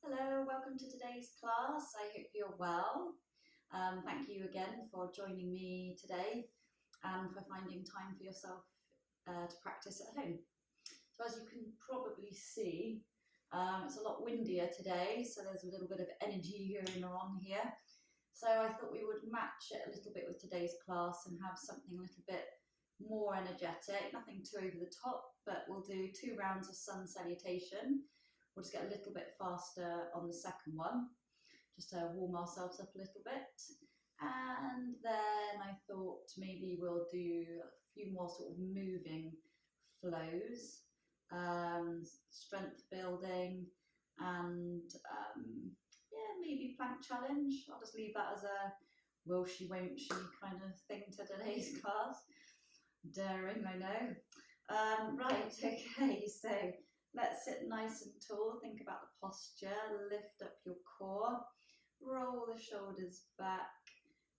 Hello, welcome to today's class. I hope you're well. Thank you again for joining me today and for finding time for yourself to practice at home. So as you can probably see, it's a lot windier today, so there's a little bit of energy going on here. So I thought we would match it a little bit with today's class and have something a little bit more energetic, nothing too over the top, but we'll do 2 rounds of sun salutation. We'll just get a little bit faster on the second one, just to warm ourselves up a little bit. And then I thought maybe we'll do a few more sort of moving flows, strength building, and yeah, maybe plank challenge. I'll just leave that as a will she, won't she kind of thing to today's class. Daring, I know. Right, okay, so let's sit nice and tall, think about the posture, lift up your core, roll the shoulders back,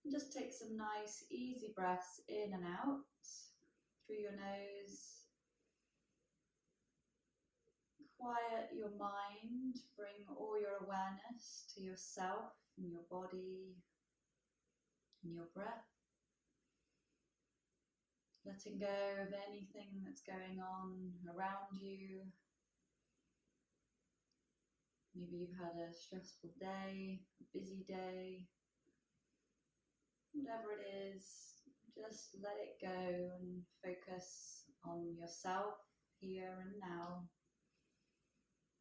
and just take some nice easy breaths in and out through your nose. Quiet your mind, bring all your awareness to yourself and your body and your breath. Letting go of anything that's going on around you. Maybe you've had a stressful day, a busy day, whatever it is, just let it go and focus on yourself here and now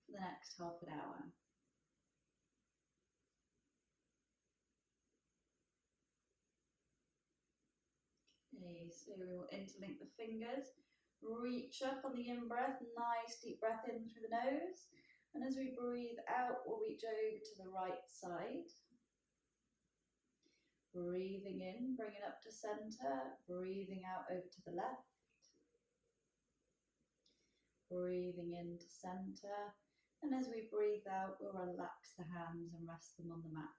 for the next half an hour. Okay, so we will interlink the fingers, reach up on the in-breath, nice deep breath in through the nose. And as we breathe out, we'll reach over to the right side. Breathing in, bring it up to center. Breathing out over to the left. Breathing into center. And as we breathe out, we'll relax the hands and rest them on the mat.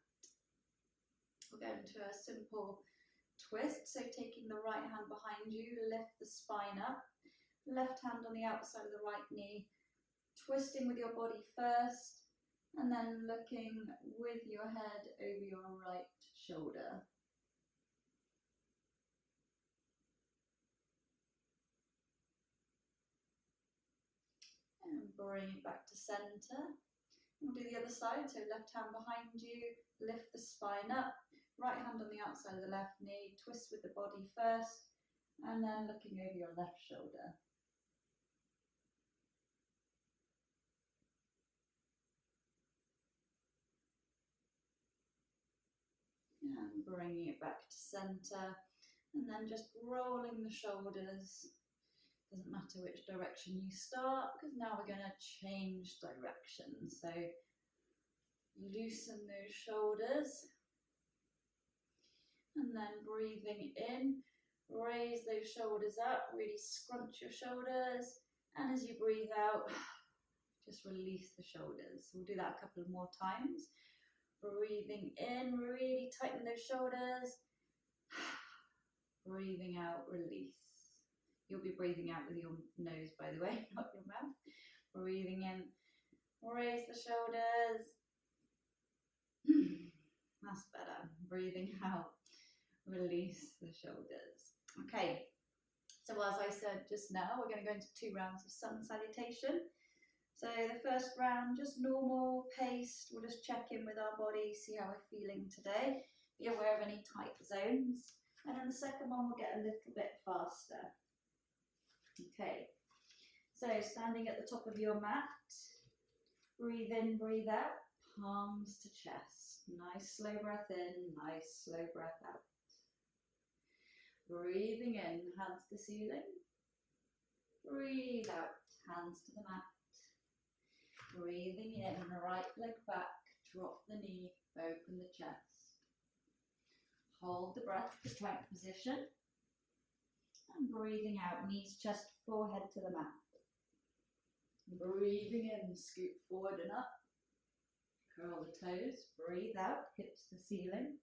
We'll go into a simple twist. So taking the right hand behind you, lift the spine up. Left hand on the outside of the right knee. Twisting with your body first, and then looking with your head over your right shoulder. And bring it back to center. We'll do the other side, so left hand behind you, lift the spine up, right hand on the outside of the left knee, twist with the body first, and then looking over your left shoulder. And bringing it back to center, and then just rolling the shoulders. Doesn't matter which direction you start, because now we're going to change direction. So loosen those shoulders, and then breathing in, raise those shoulders up, really scrunch your shoulders, and as you breathe out, just release the shoulders. We'll do that a couple of more times. Breathing in, really tighten those shoulders. Breathing out, release. You'll be breathing out with your nose, by the way, not your mouth. Breathing in, raise the shoulders. That's better. Breathing out, release the shoulders. Okay, so as I said just now, we're going to go into 2 rounds of sun salutation. So the first round, just normal, paced. We'll just check in with our body, see how we're feeling today. Be aware of any tight zones. And then the second one will get a little bit faster. Okay, so standing at the top of your mat, breathe in, breathe out, palms to chest. Nice slow breath in, nice slow breath out. Breathing in, hands to ceiling. Breathe out, hands to the mat. Breathing in, right leg back, drop the knee, open the chest. Hold the breath for plank position. And breathing out, knees, chest, forehead to the mat. Breathing in, scoop forward and up. Curl the toes, breathe out, hips to ceiling.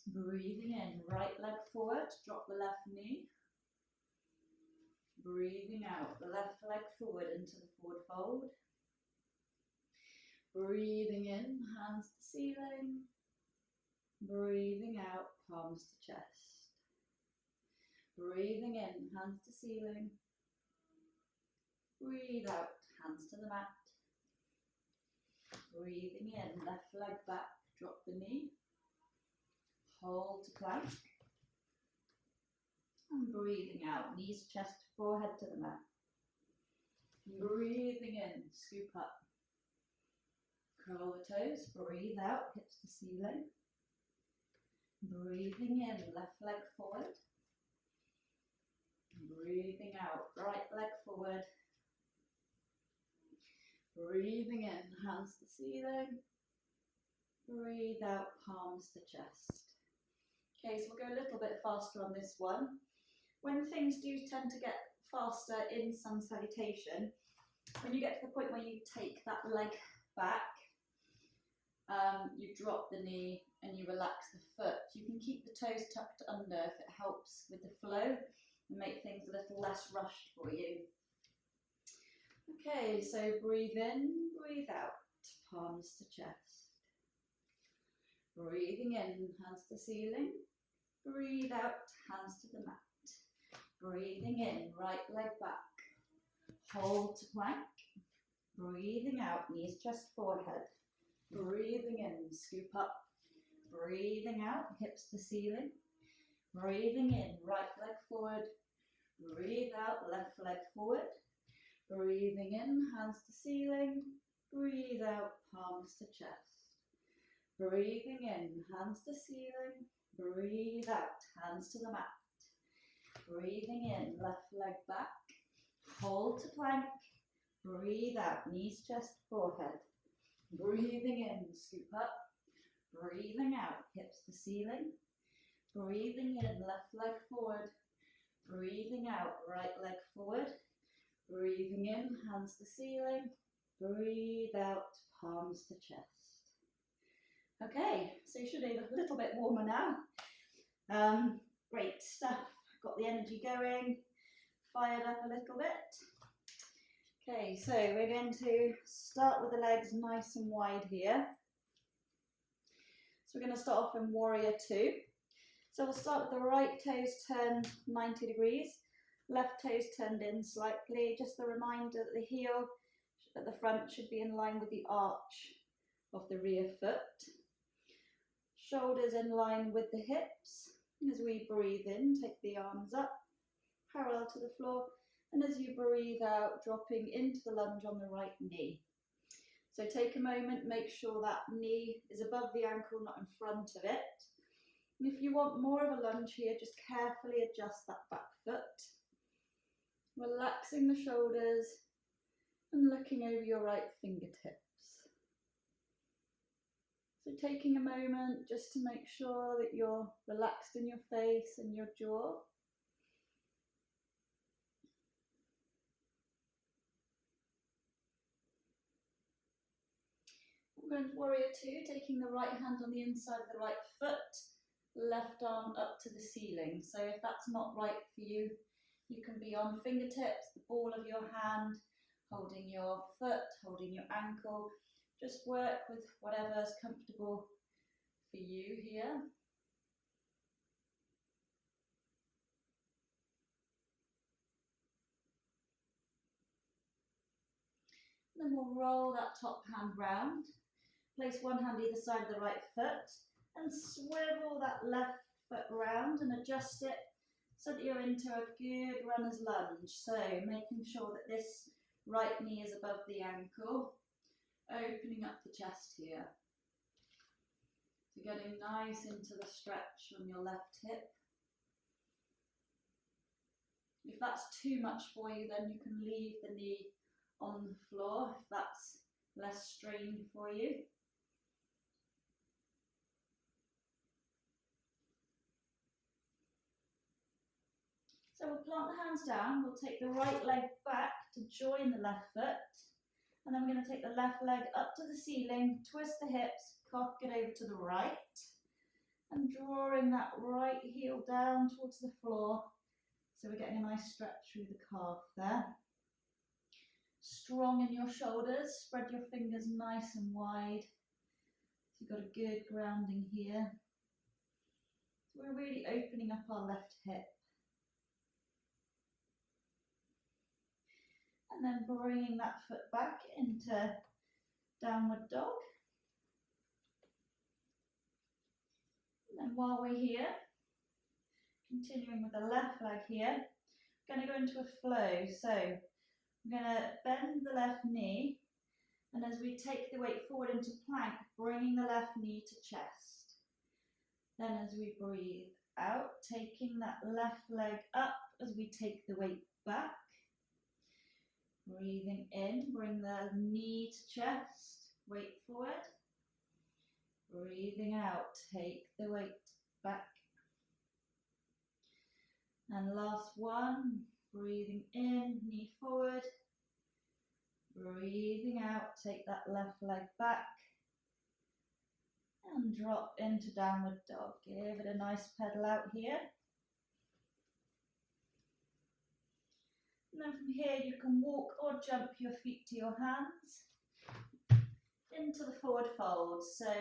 Breathing in, right leg forward, drop the left knee. Breathing out, the left leg forward into the forward fold. Breathing in, hands to ceiling. Breathing out, palms to chest. Breathing in, hands to ceiling. Breathe out, hands to the mat. Breathing in, left leg back, drop the knee. Hold to plank. And breathing out, knees, chest, forehead to the mat. Breathing in, scoop up. Curl the toes, breathe out, hips to ceiling. Breathing in, left leg forward. Breathing out, right leg forward. Breathing in, hands to ceiling. Breathe out, palms to chest. Okay, so we'll go a little bit faster on this one. When things do tend to get faster in sun salutation, when you get to the point where you take that leg back, you drop the knee and you relax the foot. You can keep the toes tucked under if it helps with the flow and make things a little less rushed for you. Okay, so breathe in, breathe out, palms to chest. Breathing in, hands to ceiling. Breathe out, hands to the mat. Breathing in, right leg back. Hold to plank. Breathing out, knees, chest, forehead. Breathing in, scoop up. Breathing out, hips to ceiling. Breathing in, right leg forward. Breathe out, left leg forward. Breathing in, hands to ceiling. Breathe out, palms to chest. Breathing in, hands to ceiling. Breathe out, hands to the mat. Breathing in, left leg back. Hold to plank. Breathe out, knees, chest, forehead. Breathing in, scoop up. Breathing out, hips to ceiling. Breathing in, left leg forward. Breathing out, right leg forward. Breathing in, hands to ceiling. Breathe out, palms to chest. Okay, so you should be a little bit warmer now. Great stuff. Got the energy going, fired up a little bit. Okay, so we're going to start with the legs nice and wide here. So we're going to start off in Warrior 2. So we'll start with the right toes turned 90 degrees, left toes turned in slightly. Just a reminder that the heel at the front should be in line with the arch of the rear foot. Shoulders in line with the hips. And as we breathe in, take the arms up, parallel to the floor. And as you breathe out, dropping into the lunge on the right knee. So take a moment, make sure that knee is above the ankle, not in front of it. And if you want more of a lunge here, just carefully adjust that back foot. Relaxing the shoulders and looking over your right fingertips. So taking a moment just to make sure that you're relaxed in your face and your jaw. We're going to Warrior 2, taking the right hand on the inside of the right foot, left arm up to the ceiling. So if that's not right for you, you can be on fingertips, the ball of your hand, holding your foot, holding your ankle. Just work with whatever's comfortable for you here. Then we'll roll that top hand round. Place one hand either side of the right foot and swivel that left foot round and adjust it so that you're into a good runner's lunge. So making sure that this right knee is above the ankle, opening up the chest here. So getting nice into the stretch on your left hip. If that's too much for you, then you can leave the knee on the floor if that's less strained for you. So we'll plant the hands down, we'll take the right leg back to join the left foot, and then we're going to take the left leg up to the ceiling, twist the hips, cock it over to the right, and drawing that right heel down towards the floor, so we're getting a nice stretch through the calf there. strong in your shoulders. Spread your fingers nice and wide. So you've got a good grounding here. So we're really opening up our left hip. And then bringing that foot back into downward dog. And then while we're here, continuing with the left leg here, I'm going to go into a flow. So I'm going to bend the left knee, and as we take the weight forward into plank, bringing the left knee to chest. Then as we breathe out, taking that left leg up as we take the weight back. Breathing in, bring the knee to chest, weight forward. Breathing out, take the weight back. And last one, breathing in, knee forward. Breathing out, take that left leg back. And drop into downward dog. Give it a nice pedal out here. And then from here you can walk or jump your feet to your hands into the forward fold. So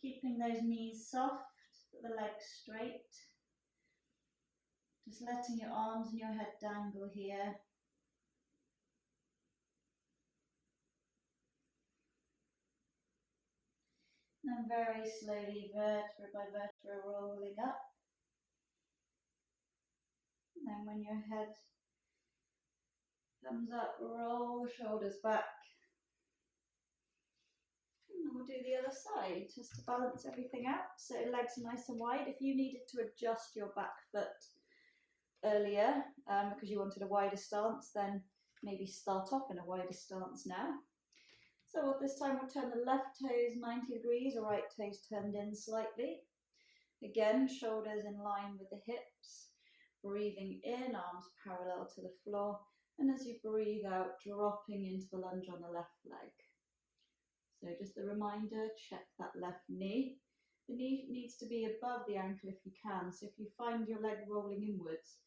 keeping those knees soft, the legs straight. Just letting your arms and your head dangle here. And then very slowly, vertebra by vertebra, rolling up. And then when your head comes up, roll the shoulders back. And then we'll do the other side, just to balance everything out. So legs are nice and wide. If you needed to adjust your back foot earlier, because you wanted a wider stance, then maybe start off in a wider stance now. So this time we'll turn the left toes 90 degrees, or right toes turned in slightly. Again, shoulders in line with the hips. Breathing in, arms parallel to the floor. And as you breathe out, dropping into the lunge on the left leg. So just a reminder, check that left knee. The knee needs to be above the ankle if you can. So if you find your leg rolling inwards,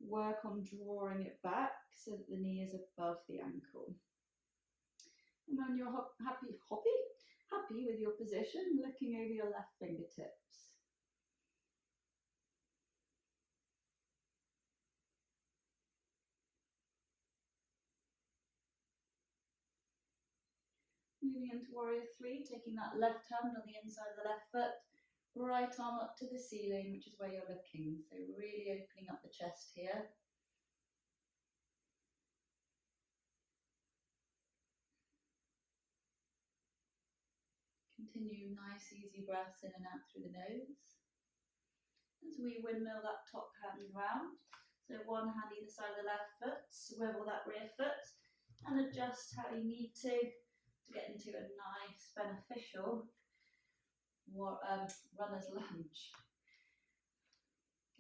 work on drawing it back so that the knee is above the ankle. And when you're happy with your position, looking over your left fingertips. Moving into warrior three, taking that left hand on the inside of the left foot, right arm up to the ceiling, which is where you're looking. So really opening up the chest here. Continue nice easy breaths in and out through the nose. As we windmill that top hand round. So one hand either side of the left foot, swivel that rear foot and adjust how you need to get into a nice beneficial runner's lunge.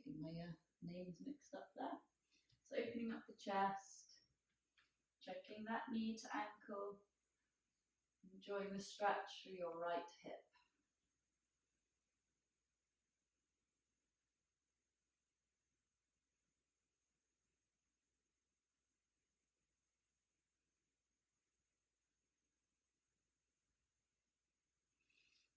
Getting my names mixed up there. So opening up the chest, checking that knee to ankle, enjoying the stretch through your right hip.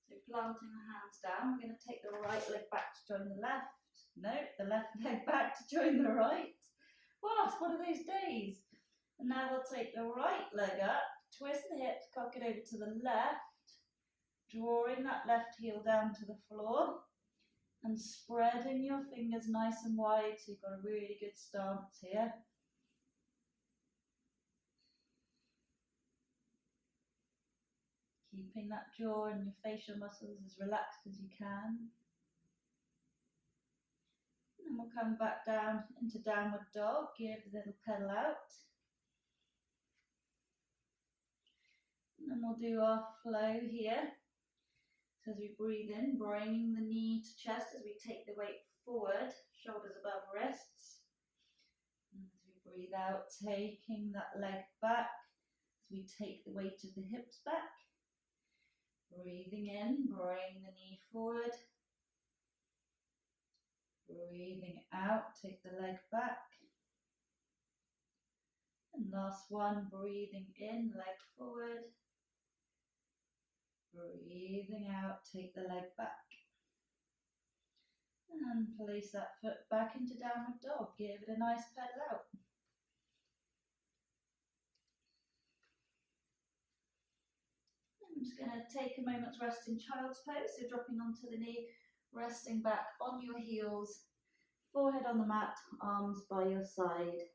So planting the hands down, we're going to take the right leg back to join the left. No, the left leg back to join the right. Wow, it's one of those days. And now we'll take the right leg up, twist the hips, cock it over to the left, drawing that left heel down to the floor and spreading your fingers nice and wide so you've got a really good stance here. Keeping that jaw and your facial muscles as relaxed as you can. And then we'll come back down into downward dog, give a little pedal out. And then we'll do our flow here. So as we breathe in, bringing the knee to chest as we take the weight forward, shoulders above wrists. And as we breathe out, taking that leg back as we take the weight of the hips back. Breathing in, bring the knee forward. Breathing out, take the leg back. And Last one, breathing in, leg forward. Breathing out, take the leg back. And place that foot back into downward dog. Give it a nice pedal out. I'm just going to take a moment's rest in child's pose. So dropping onto the knee, resting back on your heels, forehead on the mat, arms by your side.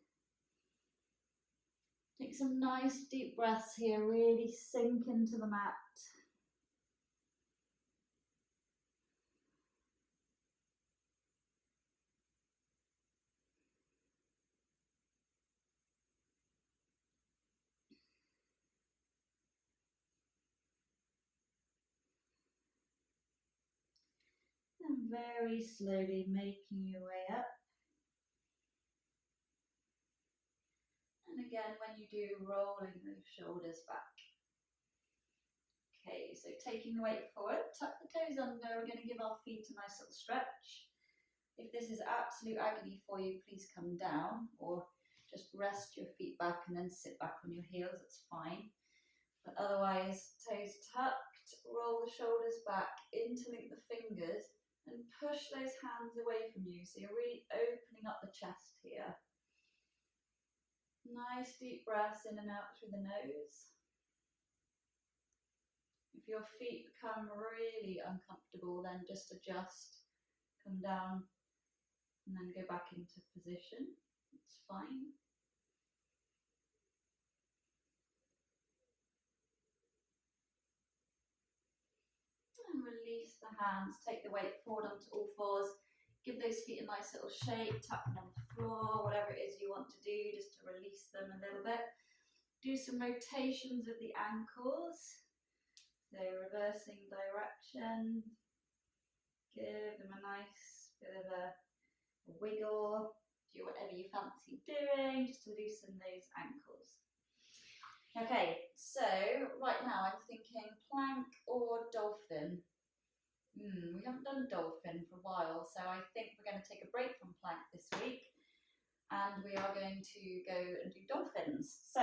Take some nice deep breaths here, really sink into the mat. And very slowly making your way up. And again, when you do, rolling those shoulders back. Okay, so taking the weight forward, tuck the toes under. We're going to give our feet a nice little stretch. If this is absolute agony for you, please come down or just rest your feet back and then sit back on your heels. It's fine. But otherwise, toes tucked, roll the shoulders back, interlink the fingers and push those hands away from you. So you're really opening up the chest here. Nice deep breaths in and out through the nose. If your feet become really uncomfortable, then just adjust, come down, and then go back into position. It's fine. And release the hands, take the weight forward onto all fours. Give those feet a nice little shake, tap them on the floor, whatever it is you want to do, just to release them a little bit. Do some rotations of the ankles. So reversing direction. Give them a nice bit of a wiggle. Do whatever you fancy doing, just to loosen those ankles. Okay, so right now I'm thinking plank or dolphin. We haven't done dolphin for a while, so I think we're going to take a break from plank this week and we are going to go and do dolphins. So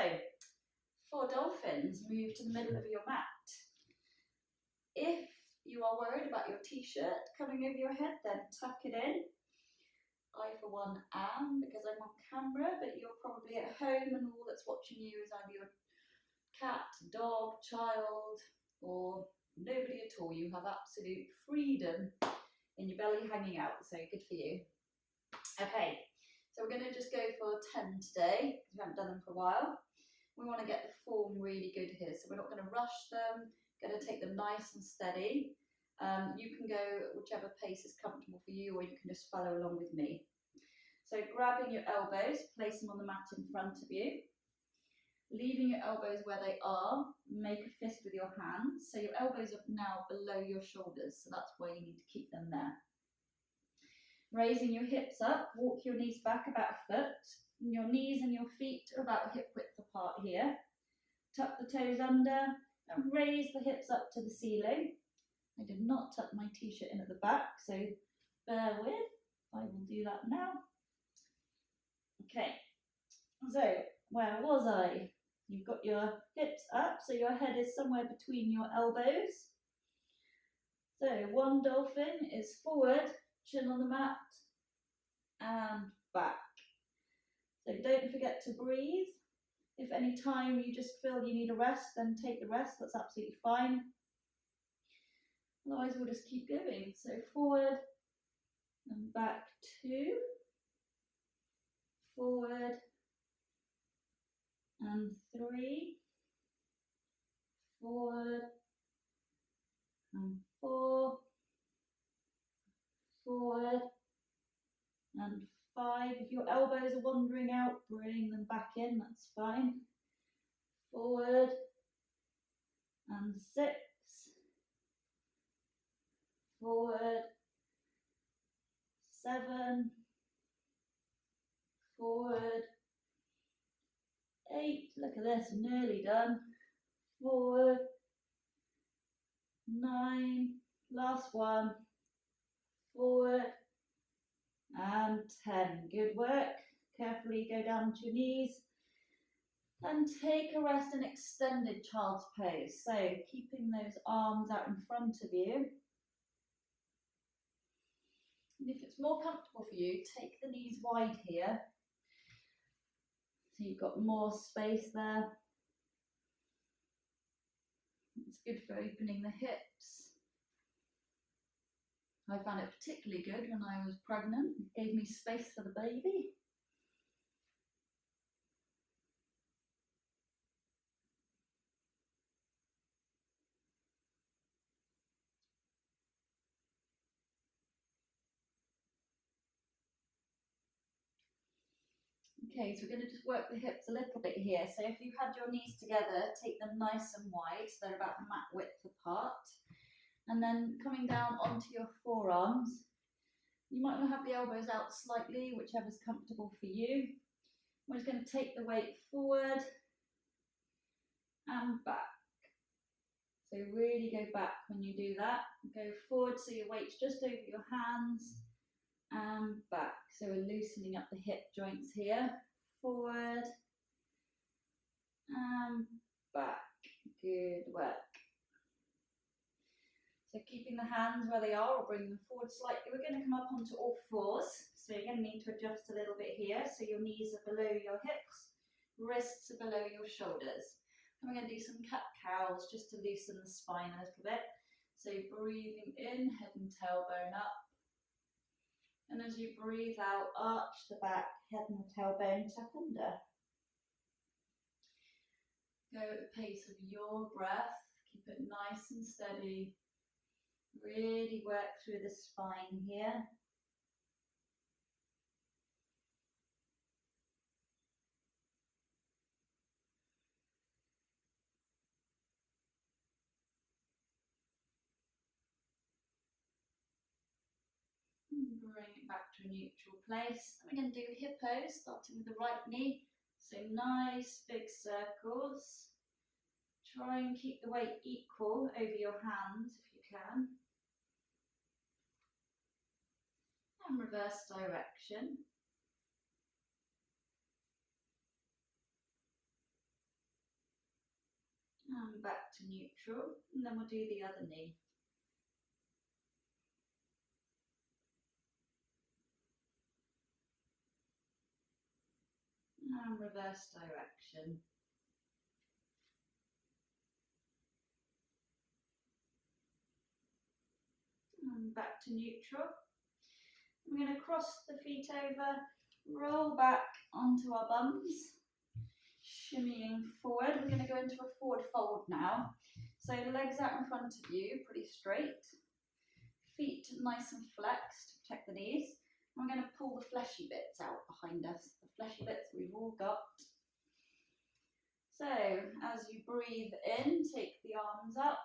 for dolphins, move to the middle of your mat. If you are worried about your t-shirt coming over your head, then tuck it in. I for one am, because I'm on camera, but you're probably at home and all that's watching you is either your cat, dog, child, or nobody at all. You have absolute freedom in your belly hanging out, so good for you. Okay, so we're going to just go for 10 today, because we haven't done them for a while. We want to get the form really good here, so we're not going to rush them, going to take them nice and steady. You can go whichever pace is comfortable for you, or you can just follow along with me. So grabbing your elbows, place them on the mat in front of you. Leaving your elbows where they are, make a fist with your hands. So your elbows are now below your shoulders, so that's where you need to keep them there. Raising your hips up, walk your knees back about a foot. And your knees and your feet are about hip width apart here. Tuck the toes under and raise the hips up to the ceiling. I did not tuck my t-shirt in at the back, so bear with. I will do that now. Okay, so where was I? You've got your hips up, so your head is somewhere between your elbows. So one dolphin is forward, chin on the mat, and back. So don't forget to breathe. If any time you just feel you need a rest, then take the rest, that's absolutely fine. Otherwise we'll just keep going. So forward and back 2, forward and 3, forward and 4, forward and 5. If your elbows are wandering out, bring them back in, that's fine. Forward and 6, forward, 7, forward, 8, look at this, nearly done, forward, 9, last one, forward, and 10. Good work. Carefully go down to your knees, And take a rest in extended child's pose. So keeping those arms out in front of you. And if it's more comfortable for you, take the knees wide here. So you've got more space there. It's good for opening the hips. I found it particularly good when I was pregnant. It gave me space for the baby. Okay, so we're going to just work the hips a little bit here. So if you've had your knees together, take them nice and wide, so they're about mat width apart. And then coming down onto your forearms, you might want to have the elbows out slightly, whichever's comfortable for you. We're just going to take the weight forward and back. So really go back when you do that. Go forward so your weight's just over your hands and back. So we're loosening up the hip joints here. Forward and back. Good work. So keeping the hands where they are or bring them forward slightly. We're going to come up onto all fours. So you're going to need to adjust a little bit here. So your knees are below your hips, wrists are below your shoulders. And we're going to do some cat cows just to loosen the spine a little bit. So breathing in, head and tailbone up. And as you breathe out, arch the back, head and tailbone tuck under. Go at the pace of your breath. Keep it nice and steady. Really work through the spine here. Bring it back to a neutral place. We're going to do hippos, starting with the right knee. So nice big circles. Try and keep the weight equal over your hands if you can. And reverse direction. And back to neutral. And then we'll do the other knee. And reverse direction. And back to neutral. We're going to cross the feet over, roll back onto our bums, shimmying forward. We're going to go into a forward fold now. So legs out in front of you, pretty straight. Feet nice and flexed, protect the knees. And we're going to pull the fleshy bits out behind us, the fleshy bits we've all got. So as you breathe in, take the arms up.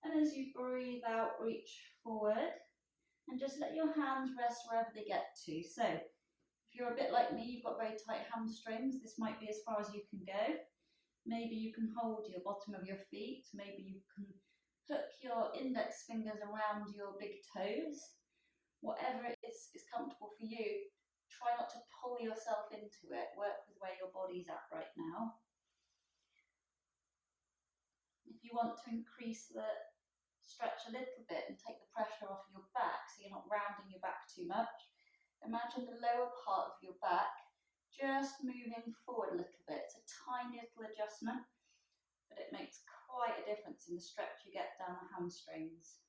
And as you breathe out, reach forward. And just let your hands rest wherever they get to. So if you're a bit like me, you've got very tight hamstrings, this might be as far as you can go. Maybe you can hold your bottom of your feet. Maybe you can hook your index fingers around your big toes. Whatever it is comfortable for you, try not to pull yourself into it. Work with where your body's at right now. If you want to increase the stretch a little bit and take the pressure off your back so you're not rounding your back too much, imagine the lower part of your back just moving forward a little bit. It's a tiny little adjustment, but it makes quite a difference in the stretch you get down the hamstrings.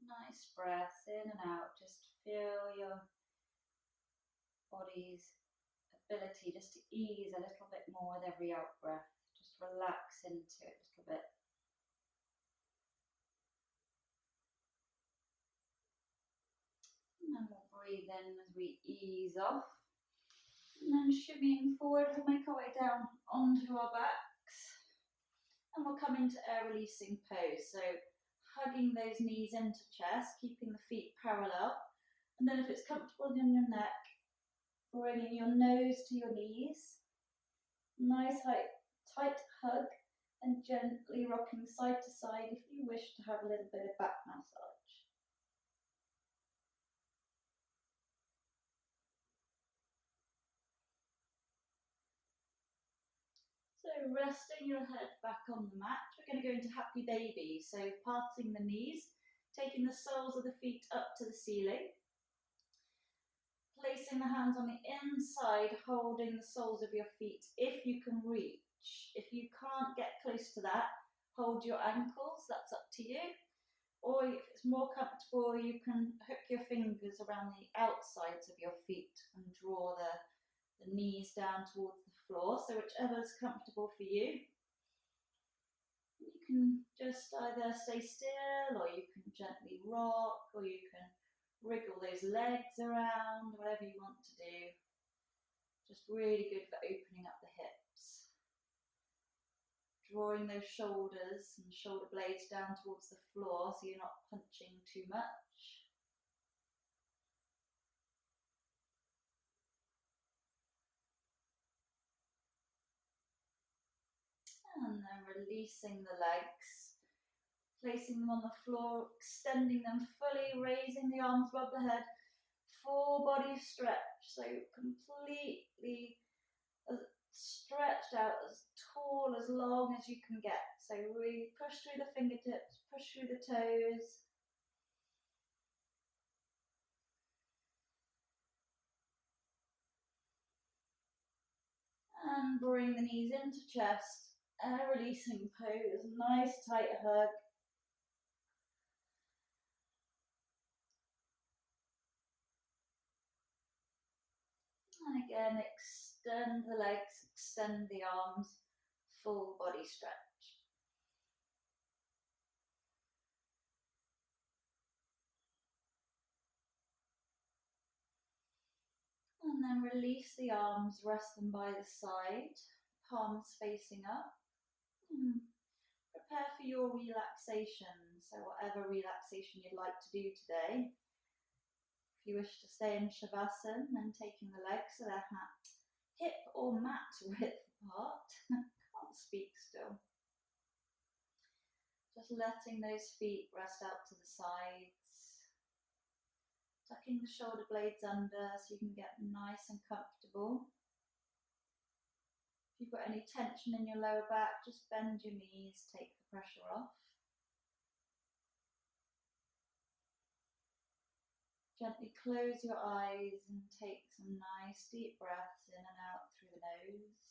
Nice breaths in and out. Just feel your body's ability just to ease a little bit more with every out breath. Just relax into it a little bit. And then we'll breathe in as we ease off. And then shimmying forward, we'll make our way down onto our backs. And we'll come into air releasing pose. So hugging those knees into chest, keeping the feet parallel. And then if it's comfortable in your neck, bringing your nose to your knees. Nice tight hug and gently rocking side to side if you wish to have a little bit of back massage. So resting your head back on the mat, we're going to go into happy baby. So parting the knees, taking the soles of the feet up to the ceiling, placing the hands on the inside, holding the soles of your feet if you can reach. If you can't get close to that, hold your ankles, that's up to you. Or if it's more comfortable, you can hook your fingers around the outsides of your feet and draw the knees down towards the floor, so whichever is comfortable for you. You can just either stay still, or you can gently rock, or you can wriggle those legs around, whatever you want to do. Just really good for opening up the hips. Drawing those shoulders and shoulder blades down towards the floor so you're not punching too much. And then releasing the legs, placing them on the floor, extending them fully, raising the arms above the head, full body stretch, so completely stretched out, as tall, as long as you can get. So really push through the fingertips, push through the toes. And bring the knees into chest, and releasing pose, nice tight hug. And again, extend the legs, extend the arms, full body stretch. And then release the arms, rest them by the side, palms facing up. Prepare for your relaxation, so whatever relaxation you'd like to do today. If you wish to stay in Shavasana, then taking the legs so they're hip or mat width apart. Can't speak still. Just letting those feet rest out to the sides. Tucking the shoulder blades under so you can get nice and comfortable. If you've got any tension in your lower back, just bend your knees, take the pressure off. Gently close your eyes and take some nice deep breaths in and out through the nose.